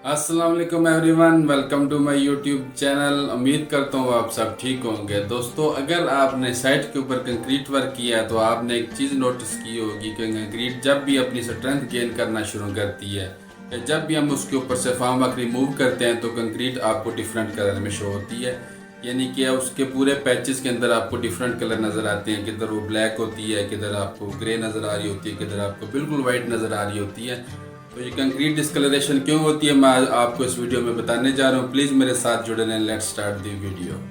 अस्सलाम वालेकुम everyone, welcome to my YouTube channel. उम्मीद करता हूँ आप सब ठीक होंगे। दोस्तों, अगर आपने साइट के ऊपर कंक्रीट वर्क किया है तो आपने एक चीज़ नोटिस की होगी कि कंक्रीट जब भी अपनी स्ट्रेंथ गेन करना शुरू करती है या जब भी हम उसके ऊपर से फार्म वर्क रिमूव करते हैं तो कंक्रीट आपको डिफरेंट कलर में शो होती है। यानी कि उसके पूरे पैचेस के अंदर आपको डिफरेंट कलर नज़र आते हैं। किधर वो ब्लैक होती है, किधर आपको ग्रे नज़र आ रही होती है, किधर आपको बिल्कुल वाइट नज़र आ रही होती है। तो ये कंक्रीट डिस्कलरेशन क्यों होती है, मैं आपको इस वीडियो में बताने जा रहा हूँ। प्लीज़ मेरे साथ जुड़े रहें। Let's start the video.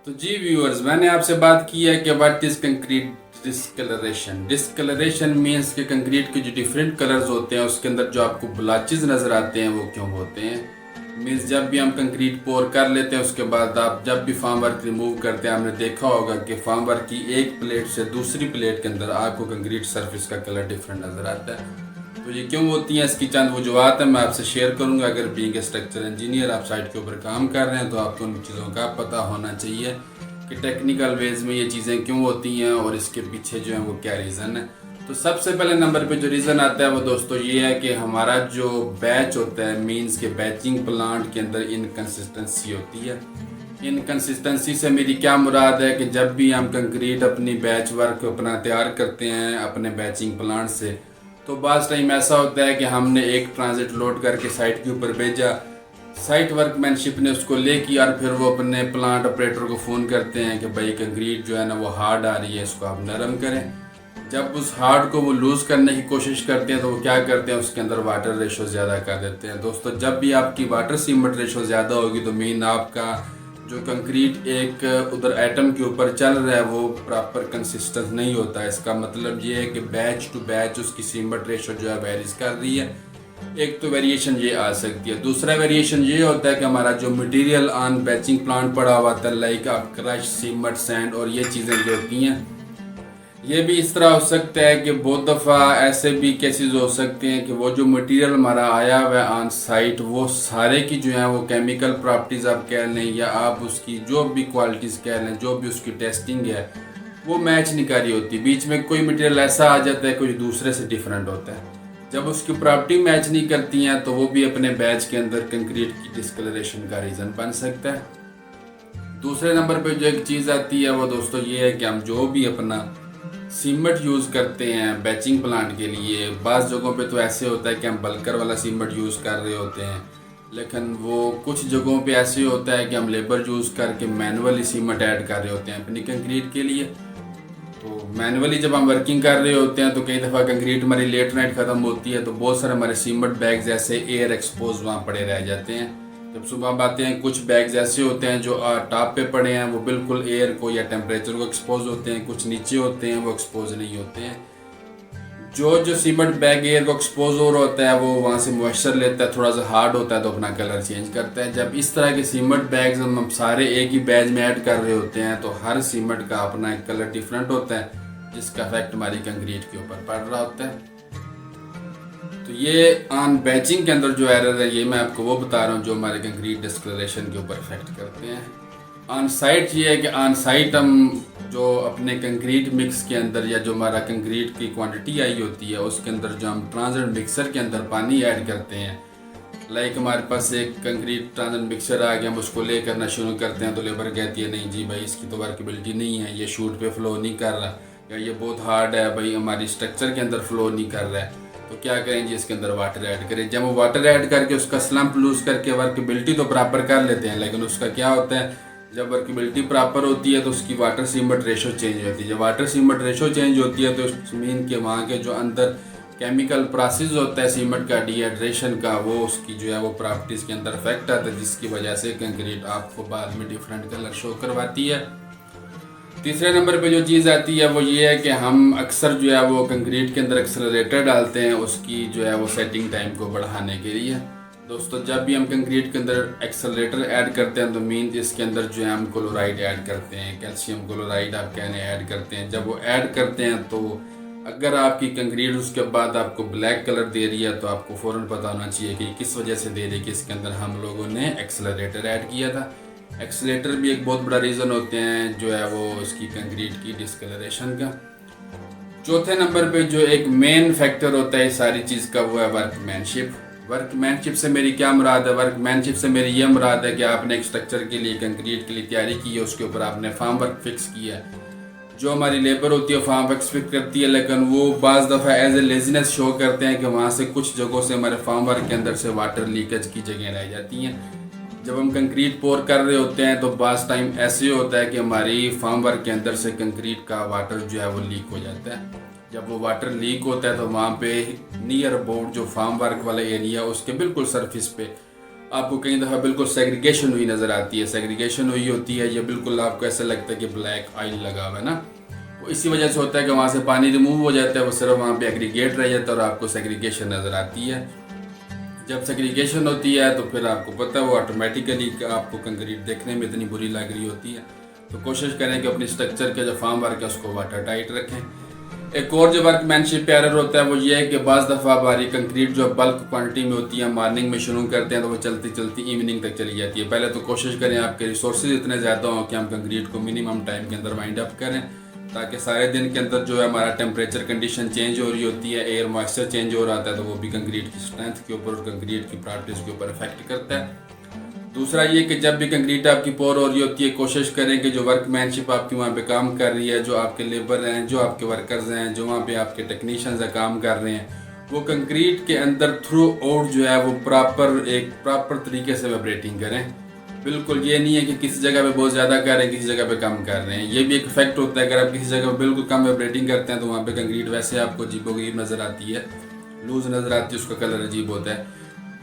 तो जी व्यूअर्स, मैंने आपसे बात की है कि what is concrete discoloration. Discoloration means कि कंक्रीट के जो डिफरेंट कलर्स होते हैं उसके अंदर जो आपको ब्लॉचेस नज़र आते हैं वो क्यों होते हैं। मीन्स जब भी हम कंक्रीट पोर कर लेते हैं उसके बाद आप जब भी फार्म वर्क रिमूव करते हैं, आपने देखा होगा कि फार्म वर्क की एक प्लेट से दूसरी प्लेट के अंदर आपको कंक्रीट सरफेस का कलर डिफरेंट नज़र आता है। तो ये क्यों होती हैं, इसकी चंद वजूहत है मैं आपसे शेयर करूंगा। अगर बीइंग ए स्ट्रक्चर इंजीनियर आप साइट के ऊपर काम कर रहे हैं तो आपको उन चीज़ों का पता होना चाहिए कि टेक्निकल वेज में ये चीज़ें क्यों होती हैं और इसके पीछे जो है वो क्या रीज़न है। तो सबसे पहले नंबर पे जो रीज़न आता है वो दोस्तों ये है कि हमारा जो बैच होता है, मीन्स के बैचिंग प्लांट के अंदर इनकन्सिस्टेंसी होती है। इनकन्सिस्टेंसी से मेरी क्या मुराद है कि जब भी हम कंक्रीट अपनी बैच वर्क अपना तैयार करते हैं अपने बैचिंग प्लांट से, तो बाज़ टाइम ऐसा होता है कि हमने एक ट्रांजिट लोड करके साइट के ऊपर भेजा, साइट वर्कमैनशिप ने उसको ले किया और फिर वो अपने प्लांट ऑपरेटर को फ़ोन करते हैं कि भाई कंक्रीट जो है ना वो हार्ड आ रही है, इसको आप नरम करें। जब उस हार्ड को वो लूज़ करने की कोशिश करते हैं तो वो क्या करते हैं, उसके अंदर वाटर रेशो ज़्यादा कर देते हैं। दोस्तों, जब भी आपकी वाटर सीमेंट रेशो ज़्यादा होगी तो मीन आपका जो कंक्रीट एक उधर एटम के ऊपर चल रहा है वो प्रॉपर कंसिस्टेंट नहीं होता है। इसका मतलब ये है कि बैच टू बैच उसकी सीमेंट रेशो जो है वेरीज कर रही है। एक तो वेरिएशन ये आ सकती है। दूसरा वेरिएशन ये होता है कि हमारा जो मटेरियल ऑन बैचिंग प्लांट पड़ा हुआ था, लाइक आप क्रश सीमेंट सैंड और ये चीज़ें जो होती हैं, ये भी इस तरह हो सकता है कि बहुत दफ़ा ऐसे भी केसेस हो सकते हैं कि वो जो मटेरियल हमारा आया हुआ है ऑन साइट वो सारे की जो है वो केमिकल प्रॉपर्टीज़ आप कह लें या आप उसकी जो भी क्वालिटीज़ कह लें, जो भी उसकी टेस्टिंग है वो मैच नहीं कर रही होती। बीच में कोई मटेरियल ऐसा आ जाता है कुछ दूसरे से डिफरेंट होता है। जब उसकी प्रॉपर्टी मैच नहीं करती हैं तो वो भी अपने बैच के अंदर कंक्रीट की डिस्कलरेशन का रीज़न बन सकता है। दूसरे नंबर पे जो एक चीज़ आती है वो दोस्तों ये है कि हम जो भी अपना सीमेंट यूज़ करते हैं बैचिंग प्लांट के लिए, बाज़ जगहों पे तो ऐसे होता है कि हम बल्कर वाला सीमेंट यूज़ कर रहे होते हैं, लेकिन वो कुछ जगहों पे ऐसे होता है कि हम लेबर यूज़ करके मैनुअली सीमेंट ऐड कर रहे होते हैं अपनी कंक्रीट के लिए। तो मैनुअली जब हम वर्किंग कर रहे होते हैं तो कई दफ़ा कंक्रीट हमारी लेट नाइट ख़त्म होती है तो बहुत सारे हमारे सीमेंट बैग्स ऐसे एयर एक्सपोज वहाँ पड़े रह जाते हैं। जब सुबह हम आते हैं कुछ बैग्स ऐसे होते हैं जो टॉप पे पड़े हैं, वो बिल्कुल एयर को या टेम्परेचर को एक्सपोज होते हैं। कुछ नीचे होते हैं वो एक्सपोज नहीं होते हैं। जो सीमेंट बैग एयर को एक्सपोज हो रहा होता है वो वहाँ से मॉइस्चर लेता है, थोड़ा सा हार्ड होता है तो अपना कलर चेंज करता है। जब इस तरह के सीमेंट बैग्स हम सारे एक ही बैच में ऐड कर रहे होते हैं तो हर सीमेंट का अपना एक कलर डिफरेंट होता है जिसका इफेक्ट हमारी कंक्रीट के ऊपर पड़ रहा होता है। तो ये ऑन बैचिंग के अंदर जो एरर है ये मैं आपको वो बता रहा हूँ जो हमारे कंक्रीट डिस्कलरेशन के ऊपर इफेक्ट करते हैं। ऑन साइट ये है कि ऑन साइट हम जो अपने कंक्रीट मिक्स के अंदर या जो हमारा कंक्रीट की क्वांटिटी आई होती है उसके अंदर जो हम ट्रांजिट मिक्सर के अंदर पानी ऐड करते हैं, लाइक हमारे पास एक कंक्रीट ट्रांजिट मिक्सर आ गया, हम उसको ले करना शुरू करते हैं तो लेबर कहती है नहीं जी भाई इसकी तो वर्केबिलिटी नहीं है, ये शूट पे फ्लो नहीं कर रहा या ये बहुत हार्ड है भाई हमारी स्ट्रक्चर के अंदर फ्लो नहीं कर रहा है। तो क्या करें जी, इसके अंदर वाटर ऐड करें। जब वो वाटर ऐड करके उसका स्लम्प लूज करके वर्केबिलिटी तो प्रॉपर कर लेते हैं, लेकिन उसका क्या होता है जब वर्केबिलिटी प्रॉपर होती है तो उसकी वाटर सीमेंट रेशो चेंज होती है। जब वाटर सीमेंट रेशो चेंज होती है तो मीन के वहाँ के जो अंदर केमिकल प्रोसेस होता है सीमेंट का डिहाइड्रेशन का, वो उसकी जो है वो प्रॉपर्टीज़ के अंदर इफेक्ट आता है जिसकी वजह से कंक्रीट आपको बाद में डिफरेंट कलर शो करवाती है। तीसरे नंबर पे जो चीज़ आती है वो ये है कि हम अक्सर जो है वो कंक्रीट के अंदर एक्सेलरेटर डालते हैं उसकी जो है वो सेटिंग टाइम को बढ़ाने के लिए। दोस्तों जब भी हम कंक्रीट के अंदर एक्सेलरेटर ऐड करते हैं तो मीन इसके अंदर जो है हम क्लोराइड ऐड करते हैं, कैल्शियम क्लोराइड आप कहने ऐड करते हैं। जब वो ऐड करते हैं तो अगर आपकी कंक्रीट उसके बाद आपको ब्लैक कलर दे रही है तो आपको फ़ौरन पता होना चाहिए कि किस वजह से दे रही है कि इसके अंदर हम लोगों ने एक्सेलरेटर ऐड किया था। एक्सेलरेटर भी एक बहुत बड़ा रीज़न होते हैं जो है वो इसकी कंक्रीट की डिस्कलरेशन का। चौथे नंबर पे जो एक मेन फैक्टर होता है सारी चीज़ का वो है वर्कमैनशिप। वर्कमैनशिप से मेरी क्या मुराद है? वर्कमैनशिप से मेरी ये मुराद है कि आपने एक स्ट्रक्चर के लिए कंक्रीट के लिए तैयारी की है, उसके ऊपर आपने फार्म वर्क फिक्स किया है। जो हमारी लेबर होती है फार्म वर्क फिक्स करती है, लेकिन वो बाज़ दफ़ा एज ए लेजीनेस शो करते हैं कि वहाँ से कुछ जगहों से हमारे फार्म वर्क के अंदर से वाटर लीकेज की जगह रह जाती हैं। जब हम कंक्रीट पोर कर रहे होते हैं तो बाज़ टाइम ऐसे होता है कि हमारी फार्म वर्क के अंदर से कंक्रीट का वाटर जो है वो लीक हो जाता है। जब वो वाटर लीक होता है तो वहाँ पे नियर अबाउट जो फार्म वर्क वाला एरिया उसके बिल्कुल सरफेस पे आपको कई दफ़ा बिल्कुल सेग्रीगेशन हुई नज़र आती है। सेग्रीगेशन हुई होती है, ये बिल्कुल आपको ऐसा लगता है कि ब्लैक ऑयल लगा हुआ है ना। वो इसी वजह से होता है कि वहाँ से पानी रिमूव हो जाता है, वो सिर्फ वहाँ पे एग्रीगेट रह जाता है और आपको सेग्रीगेशन नज़र आती है। जब सेग्रीगेशन होती है तो फिर आपको पता है वो ऑटोमेटिकली आपको कंक्रीट देखने में इतनी बुरी लग रही होती है। तो कोशिश करें कि अपनी स्ट्रक्चर के जो फार्म वर्क है उसको वाटर टाइट रखें। एक और जो वर्कमैनशिप एरर होता है वो ये है कि बाज़ दफ़ा हमारी कंक्रीट जो बल्क क्वांटिटी में होती है, मॉर्निंग में शुरू करते हैं तो वो चलती चलती इवनिंग तक चली जाती है। पहले तो कोशिश करें आपके रिसोर्सेज इतने ज़्यादा हों कि हम कंक्रीट को मिनिमम टाइम के अंदर वाइंड अप करें, ताकि सारे दिन के अंदर जो है हमारा टेम्परेचर कंडीशन चेंज हो रही होती है, एयर मॉइस्चर चेंज हो रहा है, तो वो भी कंक्रीट की स्ट्रेंथ के ऊपर और कंक्रीट की प्रॉपर्टीज़ के ऊपर इफेक्ट करता है। दूसरा ये कि जब भी कंक्रीट आपकी पोर हो रही होती है कोशिश करें कि जो वर्कमैनशिप आपकी वहाँ पे काम कर रही है, जो आपके लेबर हैं, जो आपके वर्कर्स हैं, जो वहाँ पे आपके टेक्नीशियंस हैं काम कर रहे हैं, वो कंक्रीट के अंदर थ्रू आउट जो है वो प्रॉपर तरीके से वाइब्रेटिंग करें। बिल्कुल ये नहीं है कि किसी जगह पे बहुत ज़्यादा कर रहे हैं, किसी जगह पे कम कर रहे हैं। ये भी एक इफेक्ट होता है, अगर आप किसी जगह पे बिल्कुल कम वाइब्रेटिंग करते हैं तो वहाँ पे कंक्रीट वैसे आपको अजीबोगरीब नज़र आती है, लूज नज़र आती है, उसका कलर अजीब होता है।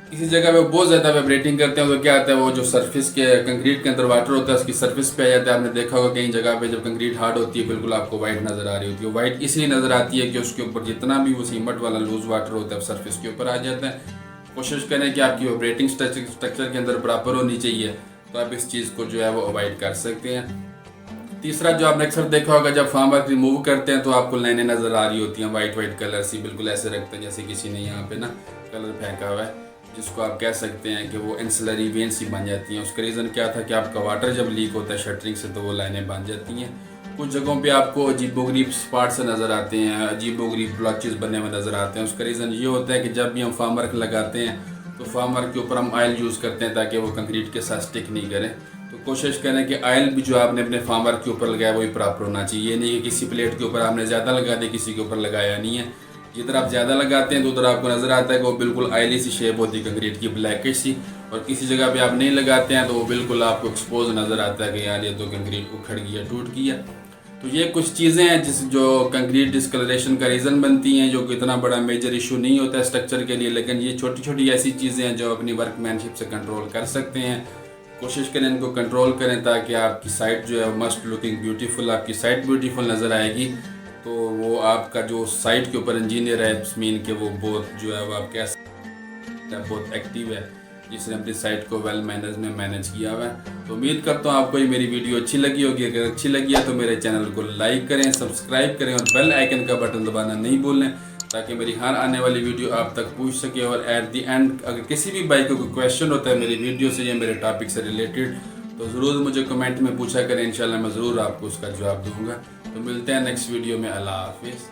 किसी जगह पे बहुत ज़्यादा वाइब्रेटिंग करते हैं तो क्या आता है वो जो सरफेस के कंक्रीट के अंदर वाटर होता है उसकी सरफेस पे आ जाता है। आपने देखा होगा कई जगह पे जब कंक्रीट हार्ड होती है बिल्कुल आपको वाइट नज़र आ रही होती है। वाइट इसलिए नज़र आती है कि उसके ऊपर जितना भी वो सीमेंट वाला लूज वाटर होता है सरफेस के ऊपर आ जाता है। कोशिश करें कि आपकी वाइब्रेटिंग स्ट्रक्चर के अंदर प्रॉपर होनी चाहिए, तो आप इस चीज़ को जो है वो अवॉइड कर सकते हैं। तीसरा जो आपने अक्सर देखा होगा जब फार्म वर्क रिमूव करते हैं तो आपको लाइनें नज़र आ रही होती हैं वाइट कलर सी, बिल्कुल ऐसे रखते हैं जैसे किसी ने यहाँ पे ना कलर फेंका हुआ है, जिसको आप कह सकते हैं कि वो एंसिलरी वेन सी बन जाती हैं। उसका रीज़न क्या था कि आपका वाटर जब लीक होता है शटरिंग से तो वो लाइनें बन जाती हैं। कुछ जगहों पे आपको अजीबोगरीब स्पॉट से नज़र आते हैं, अजीबोगरीब ब्लॉचेस बने हुए नज़र आते हैं। उसका रीज़न ये होता है कि जब भी हम फार्म वर्क लगाते हैं तो फार्म वर्क के ऊपर हम ऑयल यूज़ करते हैं ताकि वो कंक्रीट के साथ स्टिक नहीं करें। तो कोशिश करें कि ऑयल भी जो आपने अपने फार्म वर्क के ऊपर लगाया वही प्रॉपर होना चाहिए। ये नहीं कि किसी प्लेट के ऊपर आपने ज़्यादा लगा दिया, किसी के ऊपर लगाया नहीं है। जिधर आप ज़्यादा लगाते हैं तो उधर आपको नज़र आता है कि वो बिल्कुल ऑयली सी शेप होती है कंक्रीट की, ब्लैकिश सी, और किसी जगह पे आप नहीं लगाते हैं तो वो बिल्कुल आपको एक्सपोज नज़र आता है कि यार ये तो कंक्रीट उखड़ गई है, टूट गई है। तो ये कुछ चीज़ें हैं जो कंक्रीट डिस्कलरेशन का रीज़न बनती हैं, जो कि इतना बड़ा मेजर इशू नहीं होता है स्ट्रक्चर के लिए, लेकिन ये छोटी छोटी ऐसी चीज़ें हैं जो अपनी वर्कमैनशिप से कंट्रोल कर सकते हैं। कोशिश करें इनको कंट्रोल करें ताकि आपकी साइट जो है मस्ट लुकिंग ब्यूटीफुल, आपकी साइट ब्यूटीफुल नज़र आएगी। तो वो आपका जो साइट के ऊपर इंजीनियर है मीन के वो बहुत जो है वो आप कह सकते हैं बहुत एक्टिव है, जिसने अपनी साइट को वेल मैनेज किया हुआ है। तो उम्मीद करता हूँ आपको ये मेरी वीडियो अच्छी लगी होगी। अगर अच्छी लगी है तो मेरे चैनल को लाइक करें, सब्सक्राइब करें और बेल आइकन का बटन दबाना नहीं भूलें ताकि मेरी हर आने वाली वीडियो आप तक पहुँच सके। और एट दी एंड अगर किसी भी भाई को कोई क्वेश्चन होता है मेरी वीडियो से या मेरे टॉपिक से रिलेटेड तो ज़रूर मुझे कमेंट में पूछा करें, इंशाल्लाह मैं ज़रूर आपको उसका जवाब दूँगा। तो मिलते हैं नेक्स्ट वीडियो में। अल्लाह हाफिज़।